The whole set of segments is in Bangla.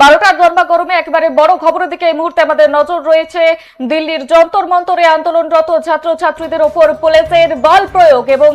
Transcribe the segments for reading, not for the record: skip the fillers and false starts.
12টার গরমে একেবারে বড় খবরের দিকে এই মুহূর্তে আমাদের নজর রয়েছে। দিল্লির যন্তর মন্তরে আন্দোলনরত ছাত্রছাত্রীদের ওপর পুলিশের বল প্রয়োগ এবং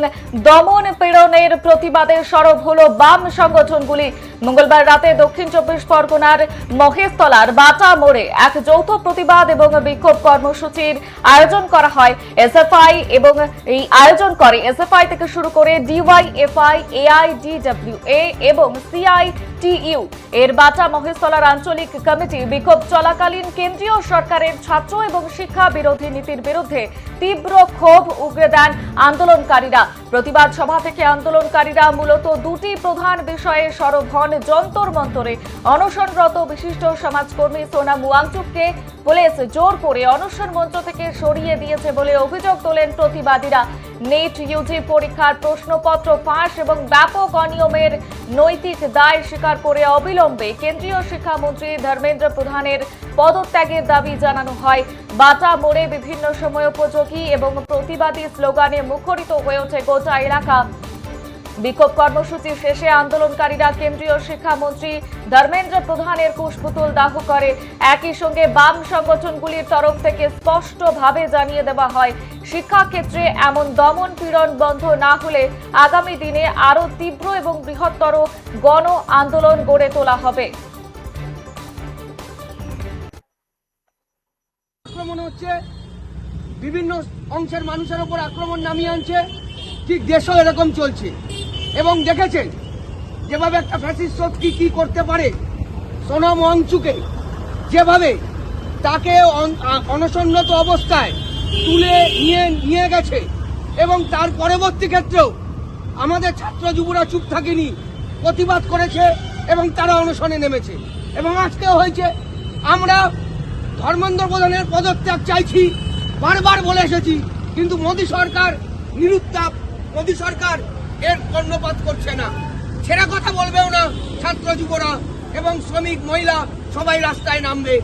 দমন পীড়নের প্রতিবাদে সরব হলো বাম সংগঠনগুলি। মঙ্গলবার রাতে দক্ষিণ 24 পরগনার মহেশতলার বাটা মোড়ে এক যৌথ প্রতিবাদ এবং বিক্ষোভ কর্মসূচির আয়োজন করা হয়। এসএফআই এবং এই আয়োজন করে এসএফআই থেকে শুরু করে ডিওয়াইএফআই, এআইডিডব্লিউএ এবং সিআইটিইউ এর বাটা মহেশতলার আঞ্চলিক কমিটি। বিক্ষোভ চলাকালীন কেন্দ্রীয় সরকারের ছাত্র এবং শিক্ষা বিরোধী নীতির বিরুদ্ধে তীব্র ক্ষোভ উগরে দেন আন্দোলনকারীরা। প্রতিবাদ সভা থেকে আন্দোলনকারীরা মূলত দুটি প্রধান বিষয়ে সরব হন। যন্তর মন্তরে অনশনরত বিশিষ্ট সমাজকর্মী সোনাম ওয়াংচুককে পুলিশ জোর করে অনশন মঞ্চ থেকে সরিয়ে দিয়েছে বলে অভিযোগ তোলেন প্রতিবাদীরা। নেট ইউজি পরীক্ষার প্রশ্নপত্র ফাঁস এবং ব্যাপক অনিয়মের নৈতিক দায় স্বীকার করে অবিলম্বে কেন্দ্রীয় শিক্ষামন্ত্রী ধর্মেন্দ্র প্রধানের পদত্যাগের দাবি জানানো হয়। বাটা মোড়ে বিভিন্ন সময়োপযোগী এবং প্রতিবাদী স্লোগানে মুখরিত হয়ে ওঠে গোটা এলাকা। বিক্ষোভ কর্মসূচি শেষে আন্দোলনকারীরা কেন্দ্রীয় শিক্ষামন্ত্রী ধর্মেন্দ্র প্রধানের কুশপুতুল দাহ করে। একই সঙ্গে বাম সংগঠনগুলির তরফ থেকে স্পষ্টভাবে জানিয়ে দেওয়া হয়, শিক্ষাক্ষেত্রে এমন দমন পীড়ন বন্ধ না হলে আগামী দিনে আরো তীব্র এবং বৃহত্তর গণ আন্দোলন গড়ে তোলা হবে। আক্রমণ হচ্ছে, বিভিন্ন অংশের মানুষের উপর আক্রমণ নামিয়ে আনছে। ঠিক দেশও এরকম চলছে এবং দেখেছেন যেভাবে একটা ফ্যাসিস্ট শক্তি কি করতে পারে। সোনাম ওয়াংচুকে যেভাবে তাকে অনশনরত অবস্থায় তুলে নিয়ে গেছে এবং তার পরবর্তী ক্ষেত্রেও আমাদের ছাত্র যুবরা চুপ থাকেনি, প্রতিবাদ করেছে এবং তারা অনশনে নেমেছে। এবং আজকেও হয়েছে। আমরা ধর্মেন্দ্র প্রধানের পদত্যাগ চাইছি, বারবার বলে এসেছি, কিন্তু মোদী সরকার নিরুত্তাপ। মোদী সরকার এর কর্ণপাত করছে না, ছেড়ে কথা বলবেও না। ছাত্র যুবরা এবং শ্রমিক মহিলা সবাই রাস্তায় নামবে।